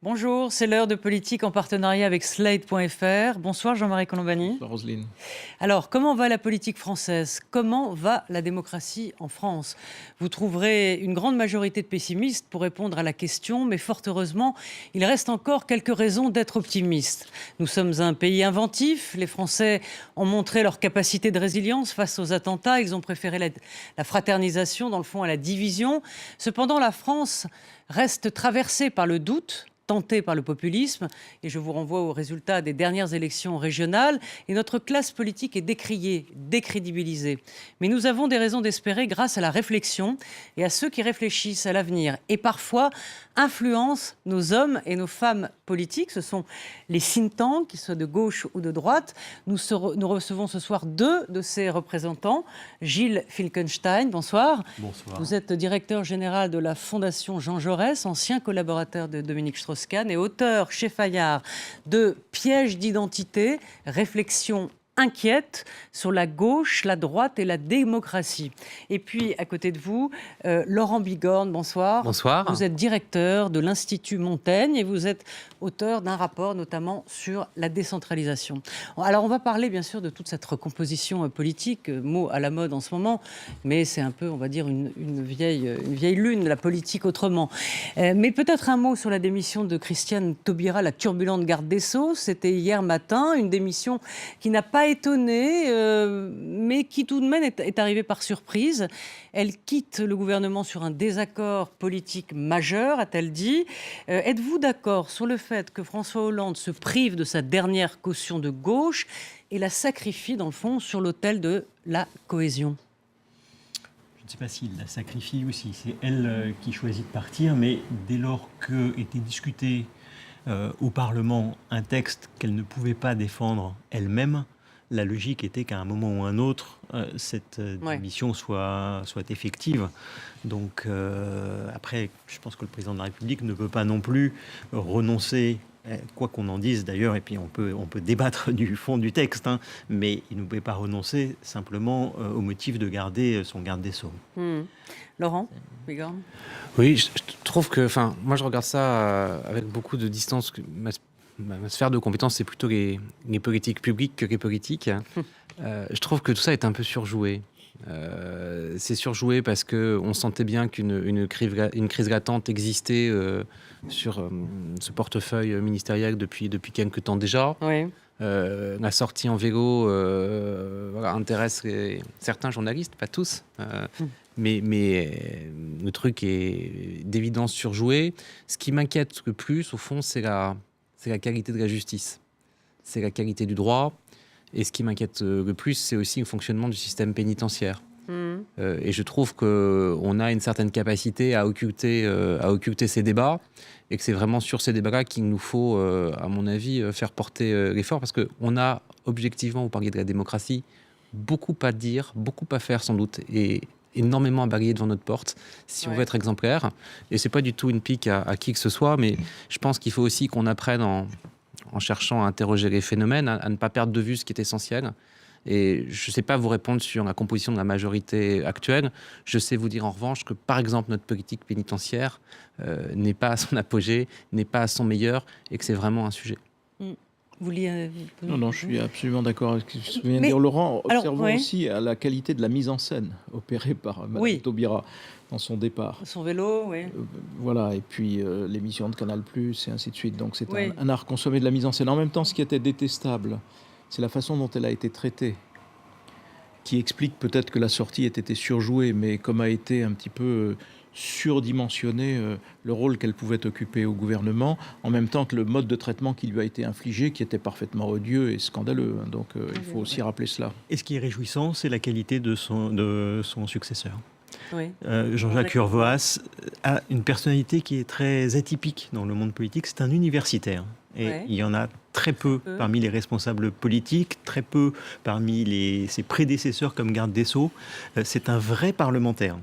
Bonjour, c'est l'heure de politique en partenariat avec Slate.fr. Bonsoir Jean-Marie Colombani. Bonsoir Roselyne. Alors, comment va la politique française? Comment va la démocratie en France? Vous trouverez une grande majorité de pessimistes pour répondre à la question, mais fort heureusement, il reste encore quelques raisons d'être optimistes. Nous sommes un pays inventif. Les Français ont montré leur capacité de résilience face aux attentats. Ils ont préféré la fraternisation, dans le fond, à la division. Cependant, la France reste traversée par le doute, tentée par le populisme, et je vous renvoie aux résultats des dernières élections régionales, et notre classe politique est décriée, décrédibilisée. Mais nous avons des raisons d'espérer grâce à la réflexion et à ceux qui réfléchissent à l'avenir, et parfois influencent nos hommes et nos femmes politiques. Ce sont les think tanks, qu'ils soient de gauche ou de droite. Nous recevons ce soir deux de ces représentants. Gilles Finkelstein, bonsoir. Bonsoir. Vous êtes directeur général de la Fondation Jean Jaurès, ancien collaborateur de Dominique Strauss-Kahn et auteur chez Fayard de Pièges d'identité, réflexions inquiète sur la gauche, la droite et la démocratie. Et puis, à côté de vous, Laurent Bigorne, bonsoir. Bonsoir. Vous êtes directeur de l'Institut Montaigne et vous êtes auteur d'un rapport notamment sur la décentralisation. Alors, on va parler bien sûr de toute cette recomposition politique, mot à la mode en ce moment, mais c'est un peu, on va dire, une vieille lune, la politique autrement. Mais peut-être un mot sur la démission de Christiane Taubira, la turbulente garde des Sceaux. C'était hier matin, une démission qui n'a pas étonnée, mais qui tout de même est arrivée par surprise. Elle quitte le gouvernement sur un désaccord politique majeur, a-t-elle dit. Êtes-vous d'accord sur le fait que François Hollande se prive de sa dernière caution de gauche et la sacrifie, dans le fond, sur l'autel de la cohésion ? Je ne sais pas s'il la sacrifie ou si c'est elle qui choisit de partir, mais dès lors qu'était discuté au Parlement un texte qu'elle ne pouvait pas défendre elle-même, la logique était qu'à un moment ou un autre, cette démission soit effective. Donc après, je pense que le président de la République ne peut pas non plus renoncer, quoi qu'on en dise d'ailleurs, et puis on peut débattre du fond du texte, hein, mais il ne pouvait pas renoncer simplement au motif de garder son garde des Sceaux. Laurent Bigorne. Oui, je trouve que, moi je regarde ça avec beaucoup de distance. Ma sphère de compétence, c'est plutôt les politiques publiques que les politiques. Je trouve que tout ça est un peu surjoué. C'est surjoué parce qu'on sentait bien qu'une crise latente existait sur ce portefeuille ministériel depuis quelques temps déjà. Oui. La sortie en vélo intéresse certains journalistes, pas tous. Mais le truc est d'évidence surjoué. Ce qui m'inquiète le plus, au fond, c'est la qualité de la justice. C'est la qualité du droit. Et ce qui m'inquiète le plus, c'est aussi le fonctionnement du système pénitentiaire. Et je trouve qu'on a une certaine capacité à occulter ces débats, et que c'est vraiment sur ces débats-là qu'il nous faut, à mon avis, faire porter l'effort, parce qu'on a, objectivement, vous parliez de la démocratie, beaucoup à dire, beaucoup à faire sans doute, et énormément à balayer devant notre porte si on veut être exemplaire. Et c'est pas du tout une pique à qui que ce soit, mais je pense qu'il faut aussi qu'on apprenne en cherchant à interroger les phénomènes, à ne pas perdre de vue ce qui est essentiel. Et je ne sais pas vous répondre sur la composition de la majorité actuelle. Je sais vous dire en revanche que, par exemple, notre politique pénitentiaire n'est pas à son apogée, n'est pas à son meilleur, et que c'est vraiment un sujet. Non, je suis absolument d'accord avec ce que vient de dire Laurent. Observons aussi à la qualité de la mise en scène opérée par Mme Taubira dans son départ. Son vélo, oui. Voilà, et puis l'émission de Canal+, et ainsi de suite. Donc c'est un art consommé de la mise en scène. En même temps, ce qui était détestable, c'est la façon dont elle a été traitée, qui explique peut-être que la sortie ait été surjouée, mais comme a été un petit peu surdimensionné le rôle qu'elle pouvait occuper au gouvernement, en même temps que le mode de traitement qui lui a été infligé, qui était parfaitement odieux et scandaleux. Donc il faut aussi rappeler cela. Et ce qui est réjouissant, c'est la qualité de son successeur. Oui. Jean-Jacques Urvoas a une personnalité qui est très atypique dans le monde politique. C'est un universitaire. Et il y en a très peu parmi les responsables politiques, très peu parmi ses prédécesseurs comme garde des Sceaux. C'est un vrai parlementaire.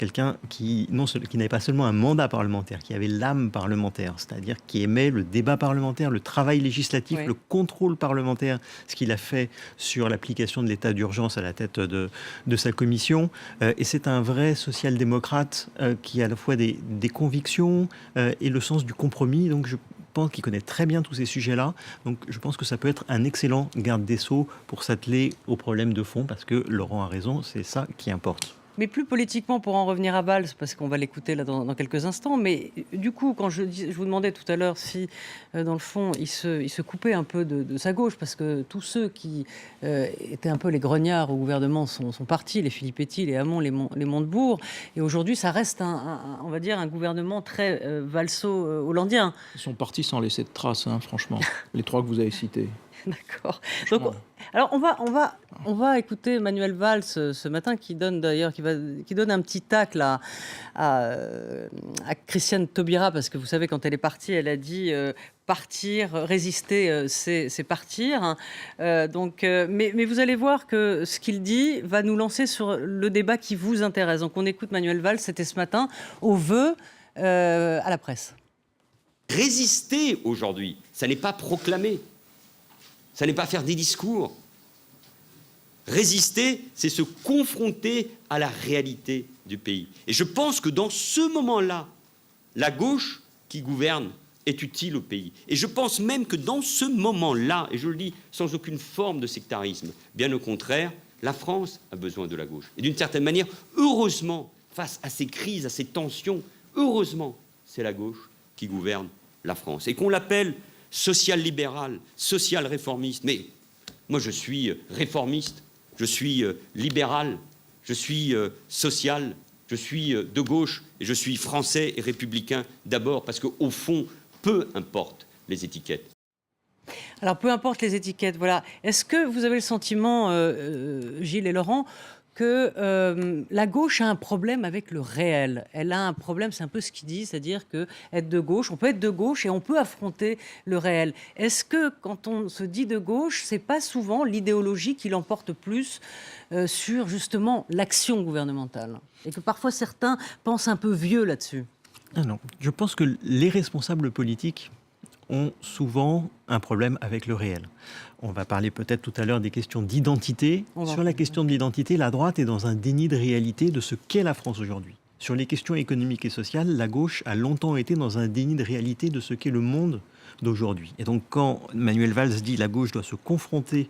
quelqu'un qui n'avait pas seulement un mandat parlementaire, qui avait l'âme parlementaire, c'est-à-dire qui aimait le débat parlementaire, le travail législatif, Oui. le contrôle parlementaire, ce qu'il a fait sur l'application de l'état d'urgence à la tête de sa commission. Et c'est un vrai social-démocrate qui a à la fois des convictions et le sens du compromis. Donc je pense qu'il connaît très bien tous ces sujets-là. Donc je pense que ça peut être un excellent garde des Sceaux pour s'atteler aux problèmes de fond, parce que Laurent a raison, c'est ça qui importe. Mais plus politiquement, pour en revenir à Valls, parce qu'on va l'écouter là dans quelques instants, mais du coup, quand je vous demandais tout à l'heure si, dans le fond, il se coupait un peu de sa gauche, parce que tous ceux qui étaient un peu les grognards au gouvernement sont partis, les Filippetti, les Hamon, les Montebourg, et aujourd'hui, ça reste, on va dire, un gouvernement très valso-hollandien. Ils sont partis sans laisser de traces, hein, franchement, les trois que vous avez cités. D'accord. Donc, alors on va écouter Manuel Valls ce matin qui donne un petit tacle à Christiane Taubira, parce que vous savez, quand elle est partie, elle a dit partir, résister, c'est partir. Mais vous allez voir que ce qu'il dit va nous lancer sur le débat qui vous intéresse. Donc on écoute Manuel Valls, c'était ce matin au vœu à la presse. Résister aujourd'hui, ça n'est pas proclamer. Ça n'est pas faire des discours. Résister, c'est se confronter à la réalité du pays. Et je pense que dans ce moment-là, la gauche qui gouverne est utile au pays. Et je pense même que dans ce moment-là, et je le dis sans aucune forme de sectarisme, bien au contraire, la France a besoin de la gauche. Et d'une certaine manière, heureusement, face à ces crises, à ces tensions, heureusement, c'est la gauche qui gouverne la France. Et qu'on l'appelle social-libéral, social-réformiste. Mais moi, je suis réformiste, je suis libéral, je suis social, je suis de gauche et je suis français et républicain d'abord, parce qu'au fond, peu importe les étiquettes. Alors, peu importe les étiquettes, voilà. Est-ce que vous avez le sentiment, Gilles et Laurent, que la gauche a un problème avec le réel? Elle a un problème, c'est un peu ce qu'il dit, c'est-à-dire que être de gauche, on peut être de gauche et on peut affronter le réel. Est-ce que quand on se dit de gauche, c'est pas souvent l'idéologie qui l'emporte plus sur justement l'action gouvernementale, et que parfois certains pensent un peu vieux là-dessus? Ah non, je pense que les responsables politiques ont souvent un problème avec le réel. On va parler peut-être tout à l'heure des questions d'identité. Sur la question de l'identité, la droite est dans un déni de réalité de ce qu'est la France aujourd'hui. Sur les questions économiques et sociales, la gauche a longtemps été dans un déni de réalité de ce qu'est le monde d'aujourd'hui. Et donc quand Manuel Valls dit la gauche doit se confronter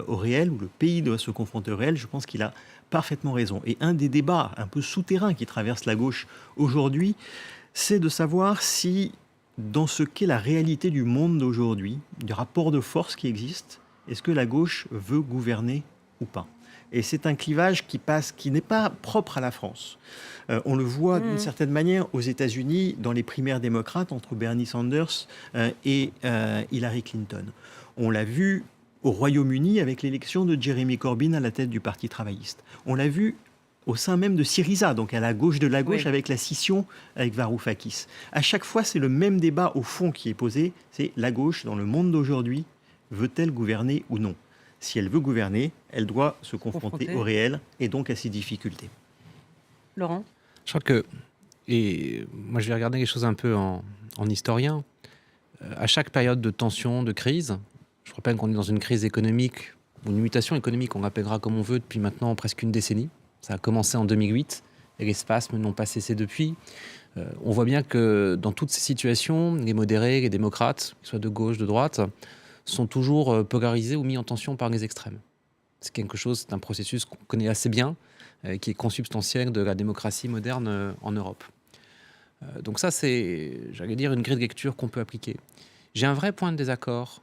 au réel, ou le pays doit se confronter au réel, je pense qu'il a parfaitement raison. Et un des débats un peu souterrains qui traverse la gauche aujourd'hui, c'est de savoir si, dans ce qu'est la réalité du monde d'aujourd'hui, du rapport de force qui existe, est-ce que la gauche veut gouverner ou pas? Et c'est un clivage qui n'est pas propre à la France. On le voit d'une certaine manière aux États-Unis, dans les primaires démocrates entre Bernie Sanders et Hillary Clinton. On l'a vu au Royaume-Uni avec l'élection de Jeremy Corbyn à la tête du Parti travailliste. On l'a vu au sein même de Syriza, donc à la gauche de la gauche, oui, avec la scission avec Varoufakis. À chaque fois, c'est le même débat au fond qui est posé, c'est la gauche, dans le monde d'aujourd'hui, veut-elle gouverner ou non? Si elle veut gouverner, elle doit se confronter au réel et donc à ses difficultés. Laurent? Je crois que, et moi je vais regarder les choses un peu en historien, à chaque période de tension, de crise, je crois pas qu'on est dans une crise économique, ou une mutation économique, on l'appellera comme on veut, depuis maintenant presque une décennie. Ça a commencé en 2008 et les spasmes n'ont pas cessé depuis. On voit bien que dans toutes ces situations, les modérés, les démocrates, qu'ils soient de gauche, de droite, sont toujours polarisés ou mis en tension par les extrêmes. C'est quelque chose, c'est un processus qu'on connaît assez bien, qui est consubstantiel de la démocratie moderne en Europe. Donc ça, c'est, j'allais dire, une grille de lecture qu'on peut appliquer. J'ai un vrai point de désaccord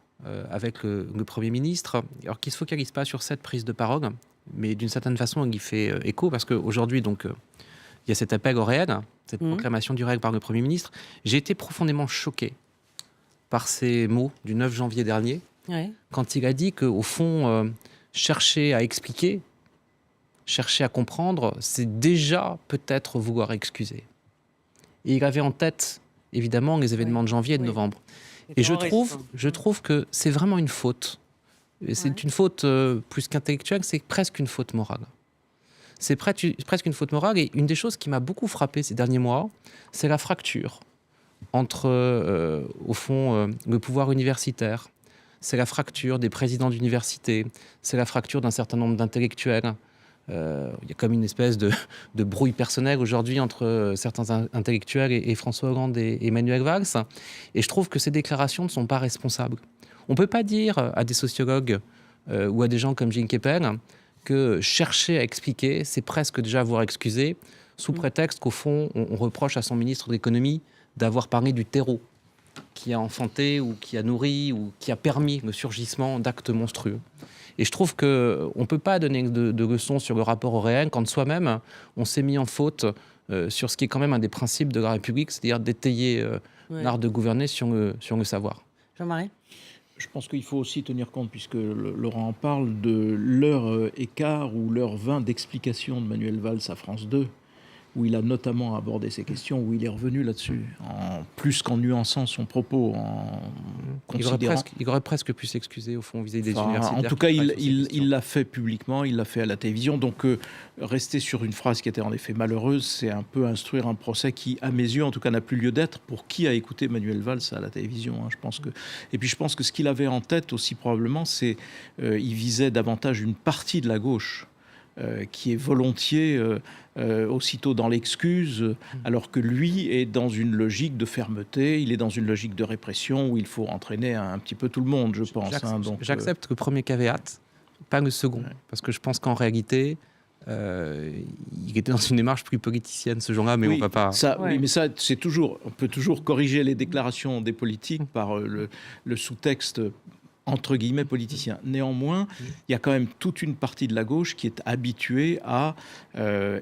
avec le Premier ministre, alors qu'il ne se focalise pas sur cette prise de parole, mais d'une certaine façon, il y fait écho, parce qu'aujourd'hui, donc, il y a cet appel au réel, cette proclamation du réel par le Premier ministre. J'ai été profondément choqué par ces mots du 9 janvier dernier, quand il a dit qu'au fond, chercher à expliquer, chercher à comprendre, c'est déjà peut-être vouloir excuser. Et il avait en tête, évidemment, les événements de janvier et de novembre. Et je trouve que c'est vraiment une faute. Et c'est une faute plus qu'intellectuelle, c'est presque une faute morale. C'est presque une faute morale. Et une des choses qui m'a beaucoup frappé ces derniers mois, c'est la fracture entre, au fond, le pouvoir universitaire. C'est la fracture des présidents d'université. C'est la fracture d'un certain nombre d'intellectuels. Il y a comme une espèce de brouille personnelle aujourd'hui entre certains intellectuels et François Hollande et Manuel Valls. Et je trouve que ces déclarations ne sont pas responsables. On ne peut pas dire à des sociologues ou à des gens comme Gilles Kepel que chercher à expliquer, c'est presque déjà avoir excusé, sous prétexte qu'au fond, on reproche à son ministre de l'économie d'avoir parlé du terreau qui a enfanté ou qui a nourri ou qui a permis le surgissement d'actes monstrueux. Et je trouve qu'on ne peut pas donner de leçons sur le rapport au réel quand soi-même, on s'est mis en faute sur ce qui est quand même un des principes de la République, c'est-à-dire d'étayer l'art de gouverner sur le savoir. Jean-Marie ? Je pense qu'il faut aussi tenir compte, puisque Laurent en parle, de l'heure écart ou l'heure 20 d'explication de Manuel Valls à France 2, où il a notamment abordé ces questions, où il est revenu là-dessus, plus qu'en nuançant son propos, en considérant... Il aurait presque pu s'excuser, au fond, vis-à-vis des universitaires. En tout cas, il l'a fait publiquement, il l'a fait à la télévision. Donc, rester sur une phrase qui était en effet malheureuse, c'est un peu instruire un procès qui, à mes yeux, en tout cas, n'a plus lieu d'être pour qui a écouté Manuel Valls à la télévision. Je pense que... Et puis, je pense que ce qu'il avait en tête aussi, probablement, c'est il visait davantage une partie de la gauche, qui est volontiers aussitôt dans l'excuse, alors que lui est dans une logique de fermeté, il est dans une logique de répression où il faut entraîner un petit peu tout le monde, je pense. J'accepte le premier caveat, pas le second, parce que je pense qu'en réalité, il était dans une démarche plus politicienne ce jour-là, mais on ne va pas... Oui, mais ça, c'est toujours... On peut toujours corriger les déclarations des politiques par le sous-texte entre guillemets politicien. Néanmoins, il y a quand même toute une partie de la gauche qui est habituée à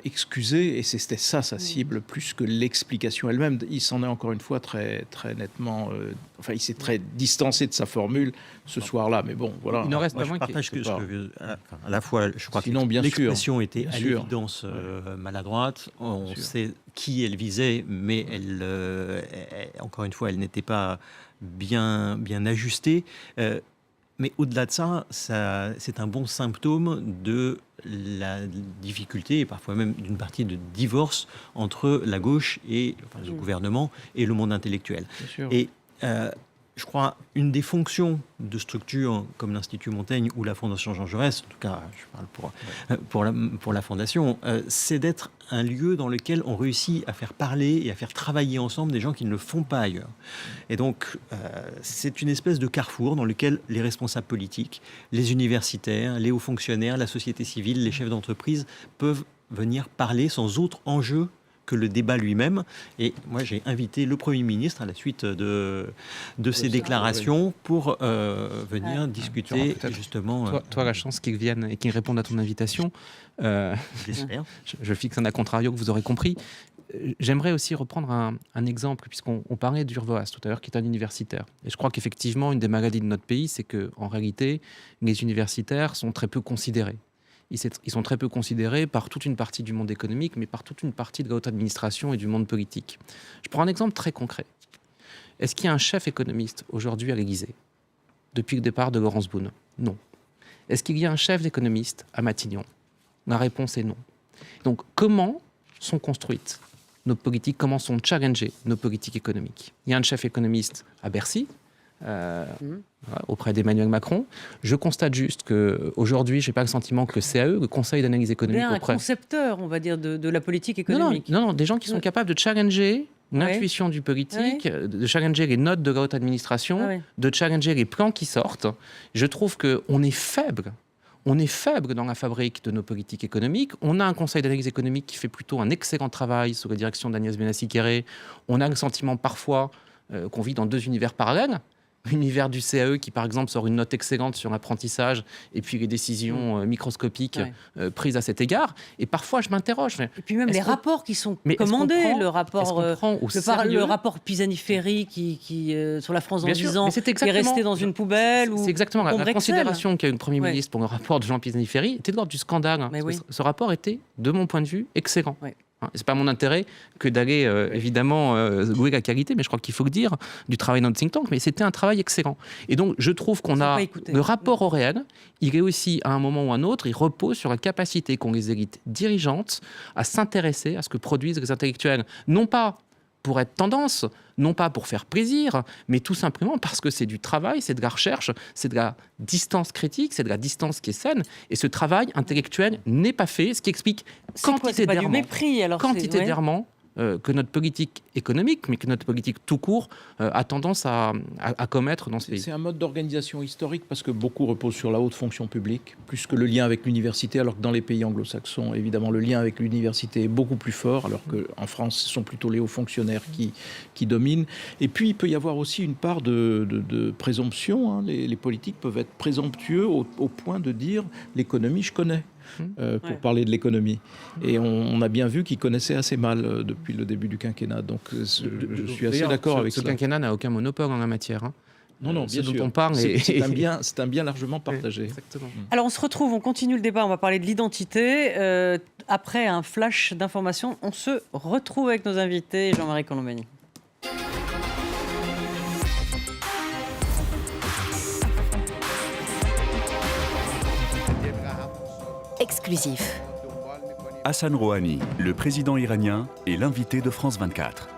excuser, et c'était ça sa cible, plus que l'explication elle-même. Il s'en est encore une fois très, très nettement... il s'est très distancé de sa formule ce soir-là, mais bon, voilà. Il n'en reste pas moins à la fois, je crois que l'expression était à l'évidence maladroite. On sait qui elle visait, mais encore une fois, elle n'était pas bien ajustée. Mais au-delà de ça, c'est un bon symptôme de la difficulté, et parfois même d'une partie de divorce entre la gauche et le gouvernement et le monde intellectuel. Et je crois une des fonctions de structures comme l'Institut Montaigne ou la Fondation Jean Jaurès, en tout cas je parle pour la Fondation, c'est d'être un lieu dans lequel on réussit à faire parler et à faire travailler ensemble des gens qui ne le font pas ailleurs. Et donc c'est une espèce de carrefour dans lequel les responsables politiques, les universitaires, les hauts fonctionnaires, la société civile, les chefs d'entreprise peuvent venir parler sans autre enjeu que le débat lui-même. Et moi, j'ai invité le Premier ministre à la suite de ces déclarations pour venir discuter justement... Toi, la chance qu'il vienne et qu'il réponde à ton invitation. J'espère. Je fixe un a contrario que vous aurez compris. J'aimerais aussi reprendre un exemple, puisqu'on parlait d'Urvoas tout à l'heure, qui est un universitaire. Et je crois qu'effectivement, une des maladies de notre pays, c'est qu'en réalité, les universitaires sont très peu considérés. Ils sont très peu considérés par toute une partie du monde économique, mais par toute une partie de la haute administration et du monde politique. Je prends un exemple très concret. Est-ce qu'il y a un chef économiste aujourd'hui à l'Élysée depuis le départ de Laurence Boone? Non. Est-ce qu'il y a un chef d'économiste à Matignon? La réponse est non. Donc, comment sont construites nos politiques? Comment sont challengées nos politiques économiques? Il y a un chef économiste à Bercy, auprès d'Emmanuel Macron. Je constate juste qu'aujourd'hui, je n'ai pas le sentiment que le CAE, le Conseil d'analyse économique... un concepteur, on va dire, de la politique économique. Non, des gens qui sont capables de challenger l'intuition du politique, de challenger les notes de la haute administration, de challenger les plans qui sortent. Je trouve qu'on est faible. On est faible dans la fabrique de nos politiques économiques. On a un conseil d'analyse économique qui fait plutôt un excellent travail sous la direction d'Agnès Benassi-Kéré. On a le sentiment parfois qu'on vit dans deux univers parallèles. L'univers du CAE qui, par exemple, sort une note excellente sur l'apprentissage et puis les décisions microscopiques prises à cet égard. Et parfois, je m'interroge. Et puis même les rapports qui sont commandés, le rapport Pisani-Ferry qui sur la France dans 10 ans, qui est resté dans une poubelle. C'est exactement la considération qu'a eu le Premier ministre pour le rapport de Jean Pisani-Ferry était de l'ordre du scandale. Ce rapport était, de mon point de vue, excellent. C'est pas mon intérêt que d'aller évidemment louer la qualité, mais je crois qu'il faut le dire, du travail dans le think tank, mais c'était un travail excellent. Et donc je trouve qu'on a le rapport au réel, il est aussi à un moment ou à un autre, il repose sur la capacité qu'ont les élites dirigeantes à s'intéresser à ce que produisent les intellectuels, non pas pour être tendance, non pas pour faire plaisir, mais tout simplement parce que c'est du travail, c'est de la recherche, c'est de la distance critique, c'est de la distance qui est saine. Et ce travail intellectuel n'est pas fait, ce qui explique quantitativement que notre politique économique, mais que notre politique tout court, a tendance à commettre dans ces pays. C'est un mode d'organisation historique parce que beaucoup repose sur la haute fonction publique, plus que le lien avec l'université, alors que dans les pays anglo-saxons, évidemment, le lien avec l'université est beaucoup plus fort, alors qu'en France, ce sont plutôt les hauts fonctionnaires qui dominent. Et puis, il peut y avoir aussi une part de présomption. Hein. Les politiques peuvent être présomptueux au point de dire « l'économie, je connais ». Pour parler de l'économie. Et on a bien vu qu'ils connaissaient assez mal depuis le début du quinquennat. Donc je suis assez d'accord avec ça. Ce quinquennat n'a aucun monopole en la matière. Hein. Non, bien sûr. Dont on parle c'est un bien largement partagé. Exactement. Alors on se retrouve, on continue le débat, on va parler de l'identité. Après un flash d'informations, on se retrouve avec nos invités. Jean-Marie Colombani. Exclusif. Hassan Rouhani, le président iranien, est l'invité de France 24.